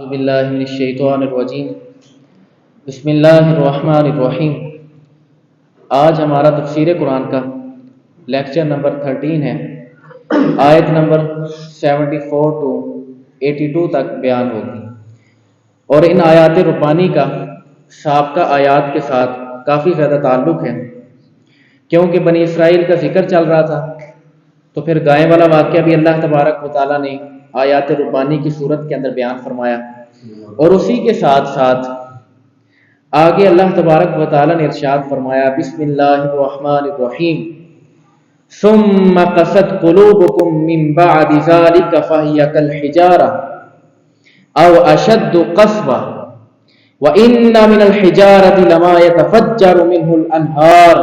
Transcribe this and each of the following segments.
اعوذ باللہ من الشیطان الرجیم بسم اللہ الرحمن الرحیم۔ آج ہمارا تفسیر قرآن کا لیکچر نمبر 13 ہے۔ آیت نمبر 74 to 82 تک بیان ہوگی، اور ان آیات ربانی کا سابقہ آیات کے ساتھ کافی زیادہ تعلق ہے، کیونکہ بنی اسرائیل کا ذکر چل رہا تھا، تو پھر گائے والا واقعہ بھی اللہ تبارک و تعالیٰ نے آیات ربانی کی صورت کے اندر بیان فرمایا، اور اسی کے ساتھ ساتھ آگے اللہ تبارک و تعالیٰ نے ارشاد فرمایا بسم اللہ الرحمن الرحیم ثم قست قلوبکم من بعد ذلك فهي كالحجارة او اشد قسوة وان من الحجارة لما يتفجر منه الانهار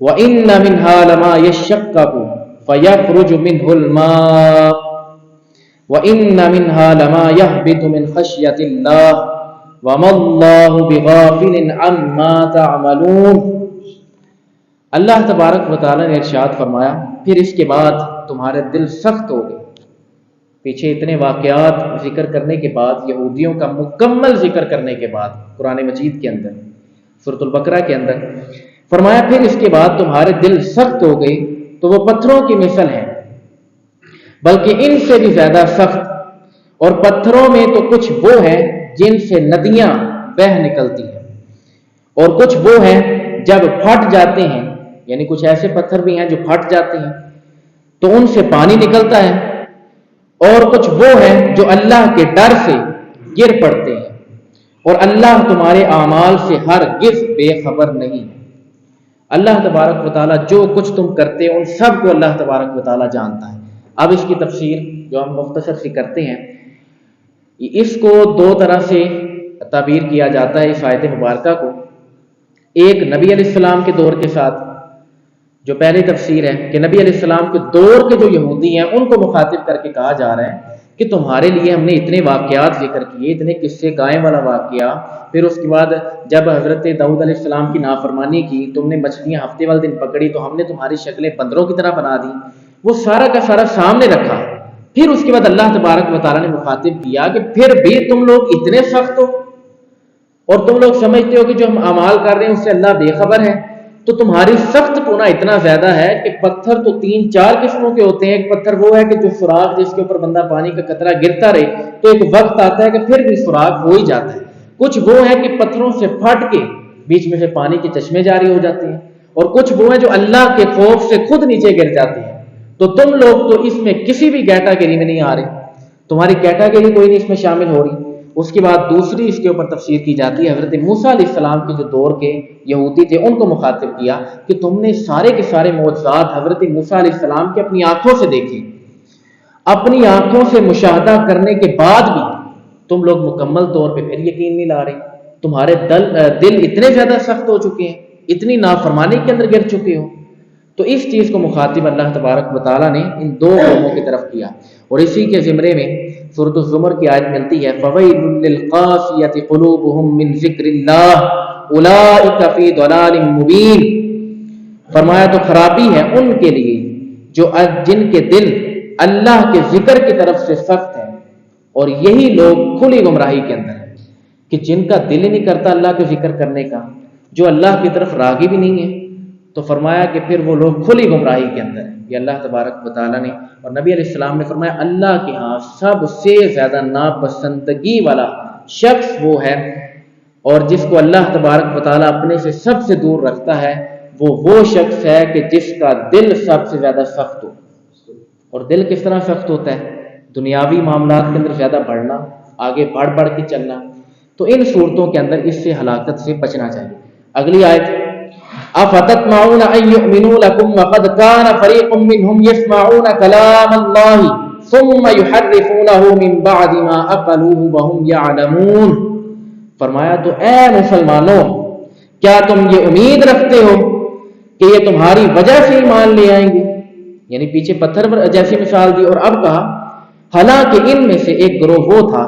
وان منها لما يشقق فيخرج منه الماء وَإِنَّ مِنْهَا لَمَا يَهْبِطُ مِنْ خَشْيَةِ اللَّهِ وَمَا اللَّهُ بِغَافِلٍ عَمَّا تَعْمَلُونَ۔ اللہ تبارک و تعالیٰ نے ارشاد فرمایا پھر اس کے بعد تمہارے دل سخت ہو گئے۔ پیچھے اتنے واقعات ذکر کرنے کے بعد، یہودیوں کا مکمل ذکر کرنے کے بعد قرآن مجید کے اندر سورۃ البقرہ کے اندر فرمایا پھر اس کے بعد تمہارے دل سخت ہو گئے تو وہ پتھروں کی مثل ہیں، بلکہ ان سے بھی زیادہ سخت، اور پتھروں میں تو کچھ وہ ہیں جن سے ندیاں بہہ نکلتی ہیں، اور کچھ وہ ہیں جب پھٹ جاتے ہیں، یعنی کچھ ایسے پتھر بھی ہیں جو پھٹ جاتے ہیں تو ان سے پانی نکلتا ہے، اور کچھ وہ ہیں جو اللہ کے ڈر سے گر پڑتے ہیں، اور اللہ تمہارے اعمال سے ہرگز بے خبر نہیں ہے۔ اللہ تبارک و تعالیٰ جو کچھ تم کرتے ہیں ان سب کو اللہ تبارک و تعالیٰ جانتا ہے۔ اب اس کی تفسیر جو ہم مختصر سی کرتے ہیں، اس کو دو طرح سے تعبیر کیا جاتا ہے اس آیت مبارکہ کو۔ ایک نبی علیہ السلام کے دور کے ساتھ، جو پہلی تفسیر ہے کہ نبی علیہ السلام کے دور کے جو یہودی ہیں ان کو مخاطب کر کے کہا جا رہا ہے کہ تمہارے لیے ہم نے اتنے واقعات ذکر کیے، اتنے قصے، گائے والا واقعہ، پھر اس کے بعد جب حضرت داؤد علیہ السلام کی نافرمانی کی، تم نے مچھلیاں ہفتے والے دن پکڑی تو ہم نے تمہاری شکلیں بندروں کی طرح بنا دی، وہ سارا کا سارا سامنے رکھا۔ پھر اس کے بعد اللہ تبارک و تعالیٰ نے مخاطب کیا کہ پھر بھی تم لوگ اتنے سخت ہو اور تم لوگ سمجھتے ہو کہ جو ہم اعمال کر رہے ہیں اس سے اللہ بے خبر ہے، تو تمہاری سخت پونا اتنا زیادہ ہے کہ پتھر تو 3-4 قسموں کے ہوتے ہیں۔ ایک پتھر وہ ہے کہ جو سوراخ جس کے اوپر بندہ پانی کا قطرہ گرتا رہے تو ایک وقت آتا ہے کہ پھر بھی سوراخ ہو ہی جاتا ہے۔ کچھ وہ ہے کہ پتھروں سے پھٹ کے بیچ میں سے پانی کے چشمے جاری ہو جاتے ہیں، اور کچھ وہ ہیں جو اللہ کے خوف سے خود نیچے گر جاتے ہیں۔ تو تم لوگ تو اس میں کسی بھی کیٹاگری میں نہیں آ رہے، تمہاری کیٹاگری کوئی نہیں اس میں شامل ہو رہی۔ اس کے بعد دوسری اس کے اوپر تفسیر کی جاتی ہے، حضرت موسیٰ علیہ السلام کے جو دور کے یہودی تھے ان کو مخاطب کیا کہ تم نے سارے کے سارے معجزات حضرت موسیٰ علیہ السلام کے اپنی آنکھوں سے دیکھے، اپنی آنکھوں سے مشاہدہ کرنے کے بعد بھی تم لوگ مکمل طور پہ پھر یقین نہیں لا رہے، تمہارے دل اتنے زیادہ سخت ہو چکے ہیں، اتنی نافرمانی کے اندر گر چکے ہو۔ تو اس چیز کو مخاطب اللہ تبارک و تعالیٰ نے ان دو قوموں کی طرف کیا، اور اسی کے زمرے میں سورۃ الزمر کی آیت ملتی ہے فَوَيْلٌ لِّلْقَاسِيَةِ قُلُوبُهُم مِّن ذِكْرِ اللَّهِ أُولَٰئِكَ فِي ضَلَالٍ مُّبِينٍ۔ فرمایا تو خرابی ہے ان کے لیے جو جن کے دل اللہ کے ذکر کی طرف سے سخت ہیں، اور یہی لوگ کھلی گمراہی کے اندر ہیں کہ جن کا دل ہی نہیں کرتا اللہ کے ذکر کرنے کا، جو اللہ کی طرف راغب بھی نہیں ہے، تو فرمایا کہ پھر وہ لوگ کھلی گمراہی کے اندر ہیں۔ یہ اللہ تبارک و تعالیٰ نے اور نبی علیہ السلام نے فرمایا اللہ کے ہاں سب سے زیادہ ناپسندگی والا شخص وہ ہے، اور جس کو اللہ تبارک و تعالیٰ اپنے سے سب سے دور رکھتا ہے وہ شخص ہے کہ جس کا دل سب سے زیادہ سخت ہو۔ اور دل کس طرح سخت ہوتا ہے؟ دنیاوی معاملات کے اندر زیادہ بڑھنا، آگے بڑھ کے چلنا، تو ان صورتوں کے اندر اس سے ہلاکت سے بچنا چاہیے۔ اگلی آیت افتطمعون ان يؤمنوا لكم وقد كان فريق منهم يسمعون كلام الله ثم يحرفونه من بعد ما عقلوه وهم يعلمون۔ فرمایا تو اے مسلمانوں، کیا تم یہ امید رکھتے ہو کہ یہ تمہاری وجہ سے ایمان لے آئیں گے؟ یعنی پیچھے پتھر جیسی مثال دی، اور اب کہا حالانکہ ان میں سے ایک گروہ وہ تھا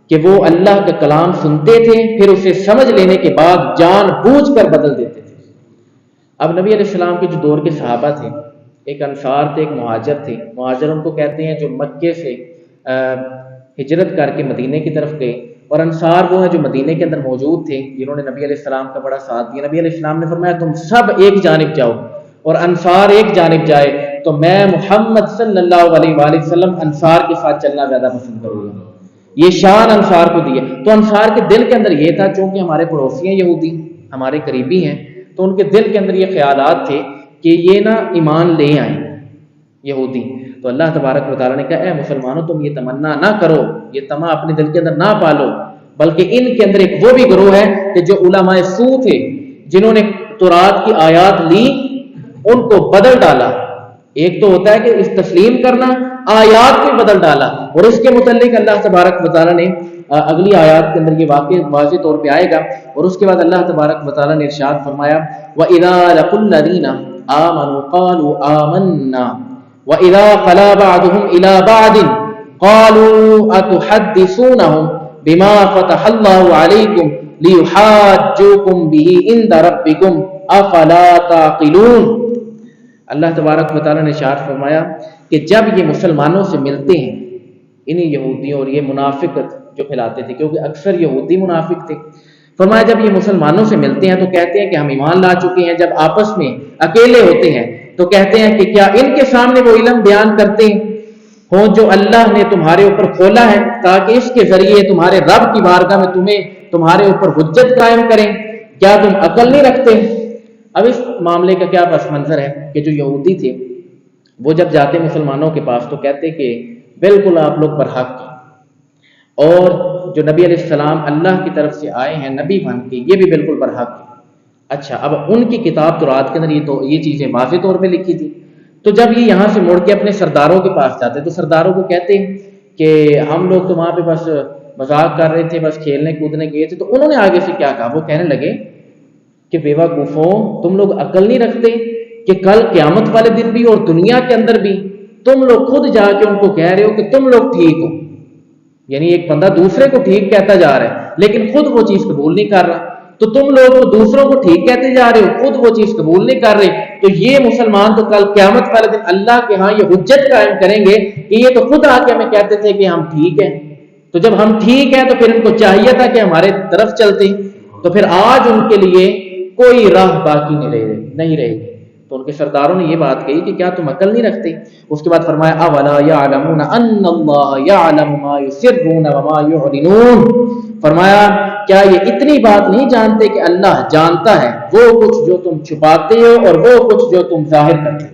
کہ وہ اللہ کا کلام سنتے تھے، پھر اسے سمجھ لینے کے بعد جان بوجھ کر بدل دیتے تھے۔ اب نبی علیہ السلام کے جو دور کے صحابہ تھے، ایک انصار تھے، ایک مہاجر تھے۔ مہاجر ان کو کہتے ہیں جو مکے سے ہجرت کر کے مدینے کی طرف گئے، اور انصار وہ ہیں جو مدینے کے اندر موجود تھے، جنہوں نے نبی علیہ السلام کا بڑا ساتھ دیا۔ نبی علیہ السلام نے فرمایا تم سب ایک جانب جاؤ اور انصار ایک جانب جائے، تو میں محمد صلی اللہ علیہ وآلہ وسلم انصار کے ساتھ چلنا زیادہ پسند کروں گا۔ یہ شان انصار کو دی ہے۔ تو انصار کے دل کے اندر یہ تھا، چونکہ ہمارے پڑوسی ہیں یہودی، ہمارے قریبی ہیں، تو ان کے دل کے اندر یہ خیالات تھے کہ یہ نا ایمان لے آئیں یہودی۔ تو اللہ تبارک و تعالیٰ نے کہا اے مسلمانوں تم یہ تمنا نہ کرو، یہ طمع اپنے دل کے اندر نہ پالو، بلکہ ان کے اندر ایک وہ بھی گروہ ہے کہ جو علماء سو تھے، جنہوں نے تورات کی آیات لی ان کو بدل ڈالا۔ ایک تو ہوتا ہے کہ اس تسلیم کرنا، آیات کو بدل ڈالا، اور اس کے متعلق اللہ تبارک و تعالیٰ نے اگلی آیات کے اندر یہ واضح طور پہ آئے گا، اور اس کے بعد اللہ تبارک و تعالیٰ نے ارشاد فرمایا وَإِذَا لَقُوا الَّذِينَ آمَنُوا قَالُوا آمَنَّا وَإِذَا خَلَا بَعْضُهُمْ إِلَى بَعْضٍ قَالُوا أَتُحَدِّثُونَهُم بِمَا فَتَحَ اللَّهُ عَلَيْكُمْ لِيُحَاجُّوكُم بِهِ عِندَ رَبِّكُمْ أَفَلَا تَعْقِلُونَ۔ اللہ تبارک و تعالیٰ نے ارشاد فرمایا کہ جب یہ مسلمانوں سے ملتے ہیں، انہیں یہودیوں اور یہ منافقت جو پھیلاتے تھے، کیونکہ اکثر یہودی منافق تھے، فرمایا جب یہ مسلمانوں سے ملتے ہیں تو کہتے ہیں کہ ہم ایمان لا چکے ہیں، جب آپس میں اکیلے ہوتے ہیں تو کہتے ہیں کہ کیا ان کے سامنے وہ علم بیان کرتے ہوں جو اللہ نے تمہارے اوپر کھولا ہے، تاکہ اس کے ذریعے تمہارے رب کی بارگاہ میں تمہارے اوپر حجت قائم کریں، کیا تم عقل نہیں رکھتے؟ اب اس معاملے کا کیا پس منظر ہے کہ جو یہودی تھے وہ جب جاتے مسلمانوں کے پاس تو کہتے کہ بالکل آپ لوگ برحق ہیں، اور جو نبی علیہ السلام اللہ کی طرف سے آئے ہیں نبی بن کے، یہ بھی بالکل برحق ہیں۔ اچھا، اب ان کی کتاب تورات کے اندر یہ چیزیں واضح طور پہ لکھی تھی، تو جب یہ یہاں سے مڑ کے اپنے سرداروں کے پاس جاتے تو سرداروں کو کہتے کہ ہم لوگ تو وہاں پہ بس مذاق کر رہے تھے، بس کھیلنے کودنے گئے تھے۔ تو انہوں نے آگے سے کیا کہا، وہ کہنے لگے کہ بیوقوفوں، تم لوگ عقل نہیں رکھتے کہ کل قیامت والے دن بھی اور دنیا کے اندر بھی تم لوگ خود جا کے ان کو کہہ رہے ہو کہ تم لوگ ٹھیک ہو، یعنی ایک بندہ دوسرے کو ٹھیک کہتا جا رہا ہے لیکن خود وہ چیز قبول نہیں کر رہا، تو تم لوگ تو دوسروں کو ٹھیک کہتے جا رہے ہو، خود وہ چیز قبول نہیں کر رہے، تو یہ مسلمان تو کل قیامت والے دن اللہ کے ہاں یہ حجت قائم کریں گے کہ یہ تو خود آ کے ہمیں کہتے تھے کہ ہم ٹھیک ہیں۔ تو جب ہم ٹھیک ہیں تو پھر ان کو چاہیے تھا کہ ہمارے طرف چلتے، تو پھر آج ان کے لیے کوئی راہ باقی نہیں رہے گی۔ تو ان کے سرداروں نے یہ بات کہی کہ کیا تم عقل نہیں رکھتے؟ اس کے بعد فرمایا اولا یعلمون ان اللہ یعلم ما یسرون وما یعلنون، فرمایا کیا یہ اتنی بات نہیں جانتے کہ اللہ جانتا ہے وہ کچھ جو تم چھپاتے ہو اور وہ کچھ جو تم ظاہر کرتے ہو۔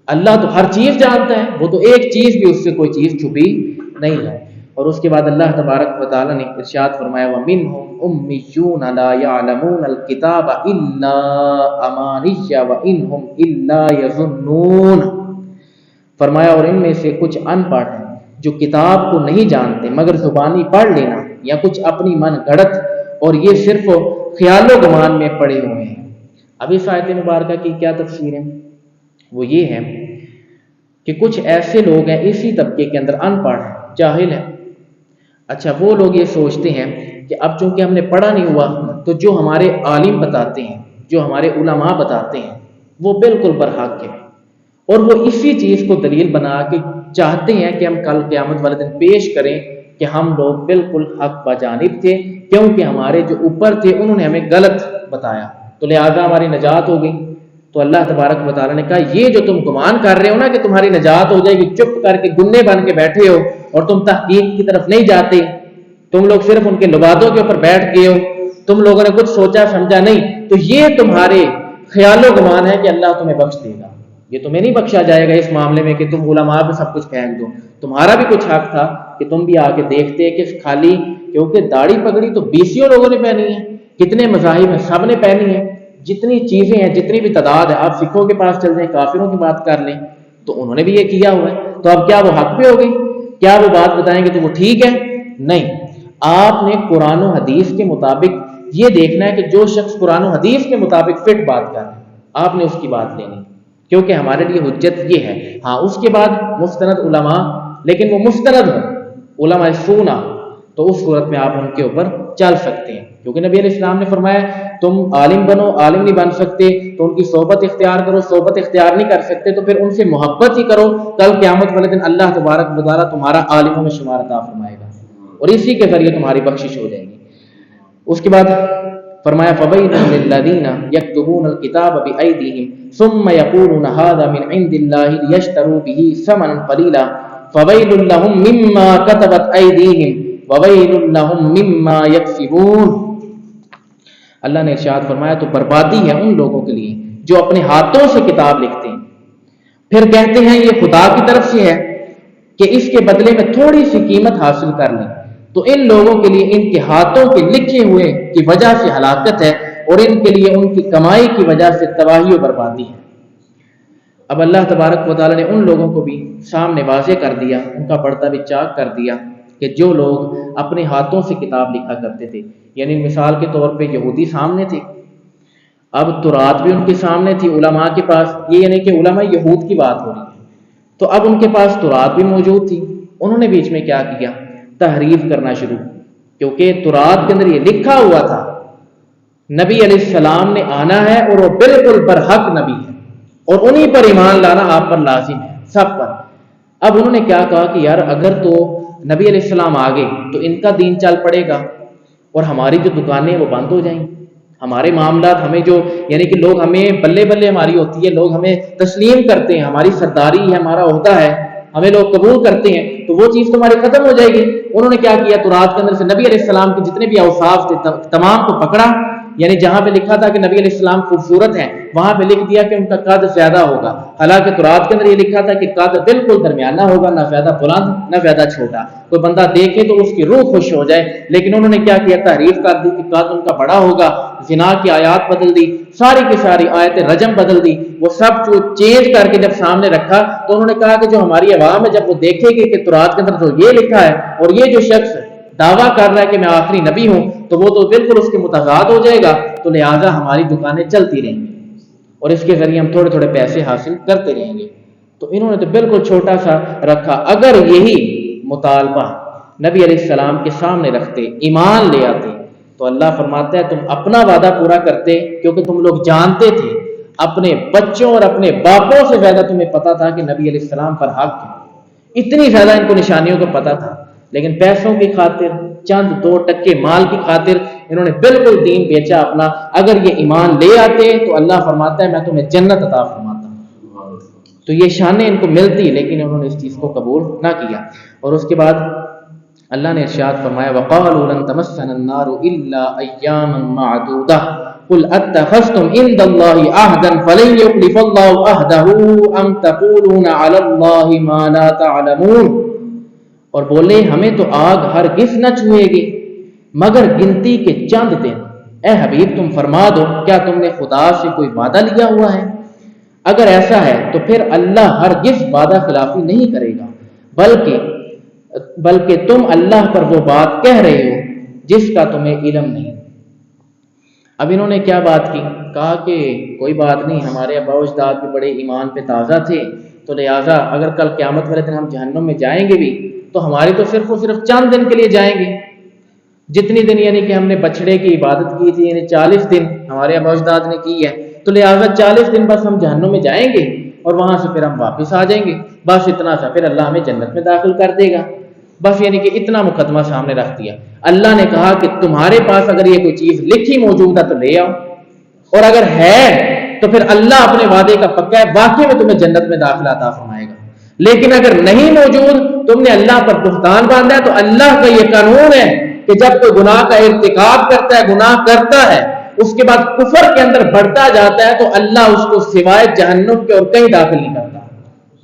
اللہ تو ہر چیز جانتا ہے، وہ تو ایک چیز بھی اس سے کوئی چیز چھپی نہیں ہے۔ اور اس کے بعد اللہ تبارک و تعالیٰ نے ارشاد فرمایا وَمِنْهُمْ أُمِّيُّونَ لَا يَعْلَمُونَ الْكِتَابَ إِلَّا أَمَانِيَّ وَإِنْهُمْ إِلَّا يَظُنُّونَ، فرمایا اور ان میں سے کچھ ان پڑھ ہیں جو کتاب کو نہیں جانتے مگر زبانی پڑھ لینا یا کچھ اپنی من گھڑت، اور یہ صرف خیال و گمان میں پڑے ہوئے ہیں۔ اب اس آیت مبارکہ کی کیا تفسیر ہے؟ وہ یہ ہے کہ کچھ ایسے لوگ ہیں اسی طبقے کے اندر ان پڑھ ہیں، جاہل ہیں۔ اچھا، وہ لوگ یہ سوچتے ہیں کہ اب چونکہ ہم نے پڑھا نہیں ہوا تو جو ہمارے عالم بتاتے ہیں، جو ہمارے علماء بتاتے ہیں وہ بالکل برحق ہیں، اور وہ اسی چیز کو دلیل بنا کے چاہتے ہیں کہ ہم کل قیامت والے دن پیش کریں کہ ہم لوگ بالکل حق بجانب تھے، کیونکہ ہمارے جو اوپر تھے انہوں نے ہمیں غلط بتایا، تو لہٰذا ہماری نجات ہو گئی۔ تو اللہ تبارک و تعالیٰ نے کہا یہ جو تم گمان کر رہے ہو نا کہ تمہاری نجات ہو جائے گی، چپ کر کے گنے بن کے بیٹھے ہو اور تم تحقیق کی طرف نہیں جاتے، تم لوگ صرف ان کے لبادوں کے اوپر بیٹھ گئے ہو، تم لوگوں نے کچھ سوچا سمجھا نہیں، تو یہ تمہارے خیال و گمان ہے کہ اللہ تمہیں بخش دے گا، یہ تمہیں نہیں بخشا جائے گا اس معاملے میں کہ تم علماء پہ سب کچھ پھینک دو۔ تمہارا بھی کچھ حق تھا کہ تم بھی آ کے دیکھتے کہ خالی کیونکہ داڑھی پگڑی تو 20 لوگوں نے پہنی ہے، کتنے مذاہب ہیں سب نے پہنی ہے، جتنی چیزیں ہیں جتنی بھی تعداد ہے، آپ سکھوں کے پاس چل جائیں، کافروں کی بات کر لیں تو انہوں نے بھی یہ کیا ہوا ہے، تو اب کیا وہ حق پہ ہو گئی؟ کیا وہ بات بتائیں گے تو وہ ٹھیک ہے؟ نہیں، آپ نے قرآن و حدیث کے مطابق یہ دیکھنا ہے کہ جو شخص قرآن و حدیث کے مطابق فٹ بات کر رہے ہیں آپ نے اس کی بات لینی، کیونکہ ہمارے لیے حجت یہ ہے۔ ہاں، اس کے بعد مستند علماء، لیکن وہ مستند ہوں، علماء سونا، تو اس صورت میں آپ ان کے اوپر چل سکتے ہیں، کیونکہ نبی علیہ السلام نے فرمایا تم عالم بنو، عالم نہیں بن سکتے تو ان کی صحبت اختیار کرو، صحبت اختیار نہیں کر سکتے تو پھر ان سے محبت ہی کرو، کل قیامت والے دن اللہ تبارک و تعالیٰ تمہارا عالموں میں شمار عطا فرمائے گا اور اسی کے ذریعے تمہاری بخشش ہو جائے گی۔ اس کے بعد فرمایا فَوَيْلٌ لِّلَّذِينَ يَكْتُبُونَ الْكِتَابَ بِأَيْدِيهِمْ ثُمَّ يَقُولُونَ هَٰذَا مِنْ عِندِ اللَّهِ لِيَشْتَرُوا بِهِ ثَمَنًا قَلِيلًا فَوَيْلٌ لَّهُم مِّمَّا كَتَبَتْ أَيْدِيهِمْ وَوَيْلٌ لَّهُم مِّمَّا يَكْسِبُونَ۔ اللہ نے ارشاد فرمایا تو بربادی ہے ان لوگوں کے لیے جو اپنے ہاتھوں سے کتاب لکھتے ہیں پھر کہتے ہیں یہ خدا کی طرف سے ہے کہ اس کے بدلے میں تھوڑی سی قیمت حاصل کر لیں، تو ان لوگوں کے لیے ان کے ہاتھوں کے لکھے ہوئے کی وجہ سے ہلاکت ہے اور ان کے لیے ان کی کمائی کی وجہ سے تباہی و بربادی ہے۔ اب اللہ تبارک و تعالیٰ نے ان لوگوں کو بھی سامنے واضح کر دیا، ان کا پردہ بھی چاک کر دیا کہ جو لوگ اپنے ہاتھوں سے کتاب لکھا کرتے تھے، یعنی مثال کے طور پہ یہودی سامنے تھے، اب تورات بھی ان کے سامنے تھی علماء کے پاس، یہ یعنی کہ علماء یہود کی بات ہو رہی ہے، تو اب ان کے پاس تورات بھی موجود تھی، انہوں نے بیچ میں کیا کیا، تحریف کرنا شروع، کیونکہ تورات کے اندر یہ لکھا ہوا تھا نبی علیہ السلام نے آنا ہے اور وہ بالکل برحق نبی ہے اور انہی پر ایمان لانا آپ پر لازم ہے سب پر۔ اب انہوں نے کیا کہا کہ یار اگر تو نبی علیہ السلام آگے تو ان کا دین چل پڑے گا اور ہماری جو دکانیں وہ بند ہو جائیں، ہمارے معاملات ہمیں جو یعنی کہ لوگ ہمیں بلے بلے ہماری ہوتی ہے، لوگ ہمیں تسلیم کرتے ہیں، ہماری سرداری ہے، ہمارا عہدہ ہے، ہمیں لوگ قبول کرتے ہیں، تو وہ چیز تمہاری ختم ہو جائے گی۔ انہوں نے کیا کیا، تورات کے اندر سے نبی علیہ السلام کے جتنے بھی اوصاف تھے تمام کو پکڑا، یعنی جہاں پہ لکھا تھا کہ نبی علیہ السلام خوبصورت ہیں وہاں پہ لکھ دیا کہ ان کا قد زیادہ ہوگا، حالانکہ تورات کے اندر یہ لکھا تھا کہ قد بالکل درمیانہ ہوگا، نہ زیادہ بلند نہ زیادہ چھوٹا، کوئی بندہ دیکھے تو اس کی روح خوش ہو جائے، لیکن انہوں نے کیا کیا، تحریف کر دی کہ قد ان کا بڑا ہوگا، زنا کی آیات بدل دی، ساری کی ساری آیت رجم بدل دی، وہ سب جو چینج کر کے جب سامنے رکھا تو انہوں نے کہا کہ جو ہماری عوام ہے جب وہ دیکھے گی کہ تورات کے اندر تو یہ لکھا ہے اور یہ جو شخص دعویٰ کر رہا ہے کہ میں آخری نبی ہوں تو وہ تو بالکل اس کے متضاد ہو جائے گا، تو لہٰذا ہماری دکانیں چلتی رہیں گی اور اس کے ذریعے ہم تھوڑے تھوڑے پیسے حاصل کرتے رہیں گے۔ تو انہوں نے تو بالکل چھوٹا سا رکھا، اگر یہی مطالبہ نبی علیہ السلام کے سامنے رکھتے، ایمان لے آتے، تو اللہ فرماتا ہے تم اپنا وعدہ پورا کرتے، کیونکہ تم لوگ جانتے تھے، اپنے بچوں اور اپنے باپوں سے زیادہ تمہیں پتا تھا کہ نبی علیہ السلام پر حق ہے، اتنی زیادہ ان کو نشانیوں کا پتا تھا، لیکن پیسوں کی خاطر، چند 2 ٹکے مال کی خاطر انہوں نے بالکل دین بیچا اپنا۔ اگر یہ ایمان لے آتے تو اللہ فرماتا ہے میں تمہیں جنت عطا فرماتا ہوں، تو یہ شانیں ان کو ملتی، لیکن انہوں نے اس چیز کو قبول نہ کیا۔ اور اس کے بعد اللہ نے ارشاد فرمایا وَقَالُوا لَن تَمَسَّنَا النَّارُ إِلَّا أَيَّامًا مَّعْدُودَةً قُلْ أَتَّخَذْتُمْ عِندَ اللَّهِ عَهْدًا فَلَن يُخْلِفَ اللَّهُ عَهْدَهُ أَمْ تَقُولُونَ عَلَى اللَّهِ مَا لَا تَعْلَمُونَ، اور بولے ہمیں تو آگ ہرگز نہ چھوئے گی مگر گنتی کے چند دن۔ اے حبیب تم فرما دو کیا تم نے خدا سے کوئی وعدہ لیا ہوا ہے؟ اگر ایسا ہے تو پھر اللہ ہرگز وعدہ خلافی نہیں کرے گا، بلکہ تم اللہ پر وہ بات کہہ رہے ہو جس کا تمہیں علم نہیں۔ اب انہوں نے کیا بات کی، کہا کہ کوئی بات نہیں، ہمارے آباء و اجداد بھی بڑے ایمان پہ تازہ تھے، تو لہٰذا اگر کل قیامت والے دن ہم جہنم میں جائیں گے بھی تو ہماری تو صرف اور صرف چند دن کے لیے جائیں گے، جتنی دن یعنی کہ ہم نے بچڑے کی عبادت کی تھی، یعنی 40 دن ہمارے آباء و اجداد نے کی ہے، تو لہٰذا 40 دن بس ہم جہنم میں جائیں گے اور وہاں سے پھر ہم واپس آ جائیں گے، بس اتنا سا، پھر اللہ ہمیں جنت میں داخل کر دے گا، بس یعنی کہ اتنا مقدمہ سامنے رکھ دیا۔ اللہ نے کہا کہ تمہارے پاس اگر یہ کوئی چیز لکھی موجود ہے تو لے آؤ، اور اگر ہے تو پھر اللہ اپنے وعدے کا پکا ہے، واقعی میں تمہیں جنت میں داخلہ عطا فرمائے گا، لیکن اگر نہیں موجود، تم نے اللہ پر بہتان باندھا ہے، تو اللہ کا یہ قانون ہے کہ جب کوئی گناہ کا ارتکاب کرتا ہے، گناہ کرتا ہے، اس کے بعد کفر کے اندر بڑھتا جاتا ہے، تو اللہ اس کو سوائے جہنم کے اور کہیں داخل نہیں کرتا،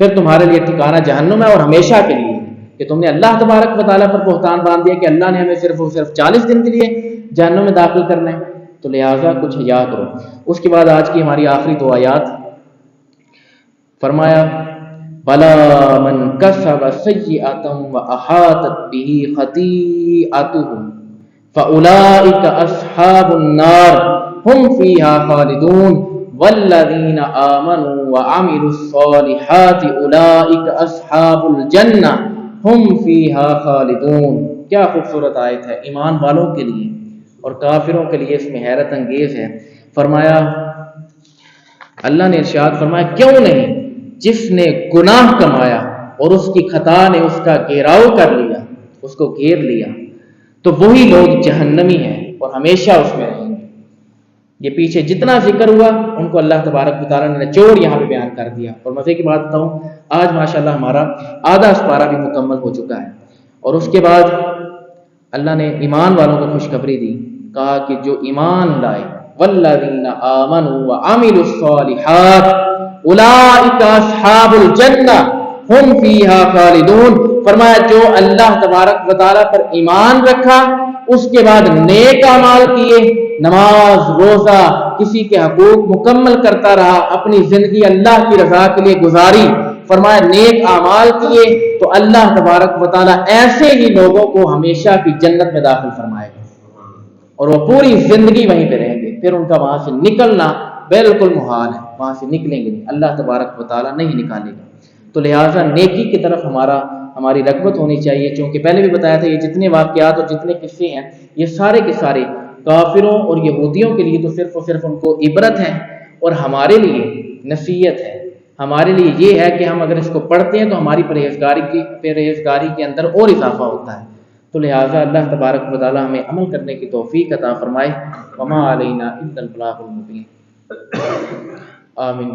پھر تمہارے لیے ٹھکانہ جہنم ہے اور ہمیشہ کے لیے، کہ تم نے اللہ تبارک و تعالیٰ پر بہتان باندھ دیا کہ اللہ نے ہمیں صرف اور صرف 40 دن کے لیے جہنم میں داخل کرنا ہے، تو لہٰذا کچھ حیا کرو۔ اس کے بعد آج کی ہماری آخری 2 آیات، فرمایا بَلَا مَنْ كَسَبَ سَيِّئَةً وَأَحَاطَتْ بِهِ خَطِيئَتُهُ فَأُولَٰئِكَ أَصْحَابُ النَّارِ هُمْ فِيهَا خَالِدُونَ وَالَّذِينَ آمَنُوا وَعَمِلُوا الصَّالِحَاتِ أُولَٰئِكَ أَصْحَابُ الْجَنَّةِ هُمْ فِيهَا خَالِدُونَ۔ کیا خوبصورت آیت ہے ایمان والوں کے لیے، اور کافروں کے لیے اس میں حیرت انگیز ہے۔ فرمایا اللہ نے ارشاد فرمایا کیوں نہیں، جس نے گناہ کمایا اور اس کی خطا نے اس کا گھیراؤ کر لیا، اس کو گھیر لیا، تو وہی لوگ جہنمی ہیں اور ہمیشہ اس میں رہیں گے۔ یہ پیچھے جتنا ذکر ہوا ان کو اللہ تبارک و تعالیٰ نے نچوڑ یہاں پہ بیان کر دیا۔ اور مزے کی بات بتاؤں، آج ماشاءاللہ ہمارا آدھا اسپارہ بھی مکمل ہو چکا ہے، اور اس کے بعد اللہ نے ایمان والوں کو خوشخبری دی، کہا کہ جو ایمان لائے والذین آمنوا وعملوا الصالحات اولئک اصحاب الجنہ ہم فیہا خالدون۔ فرمایا جو اللہ تبارک و تعالیٰ پر ایمان رکھا، اس کے بعد نیک اعمال کیے، نماز روزہ کسی کے حقوق مکمل کرتا رہا، اپنی زندگی اللہ کی رضا کے لیے گزاری، فرمایا نیک اعمال کیے، تو اللہ تبارک و تعالیٰ ایسے ہی لوگوں کو ہمیشہ کی جنت میں داخل فرمائے گا، اور وہ پوری زندگی وہیں پہ رہیں گے، پھر ان کا وہاں سے نکلنا بالکل محال ہے، وہاں سے نکلیں گے نہیں، اللہ تبارک و تعالیٰ نہیں نکالے گا۔ تو لہٰذا نیکی کی طرف ہماری رغبت ہونی چاہیے، چونکہ پہلے بھی بتایا تھا یہ جتنے واقعات اور جتنے قصے ہیں یہ سارے کے سارے کافروں اور یہودیوں کے لیے تو صرف اور صرف ان کو عبرت ہے، اور ہمارے لیے نصیحت ہے۔ ہمارے لیے یہ ہے کہ ہم اگر اس کو پڑھتے ہیں تو ہماری پرہیزگاری کے اندر اور اضافہ ہوتا ہے۔ تو لہٰذا اللہ تبارک و تعالیٰ ہمیں عمل کرنے کی توفیق عطا فرمائے۔ وما علینا الا البلاغ المبین۔ آمین۔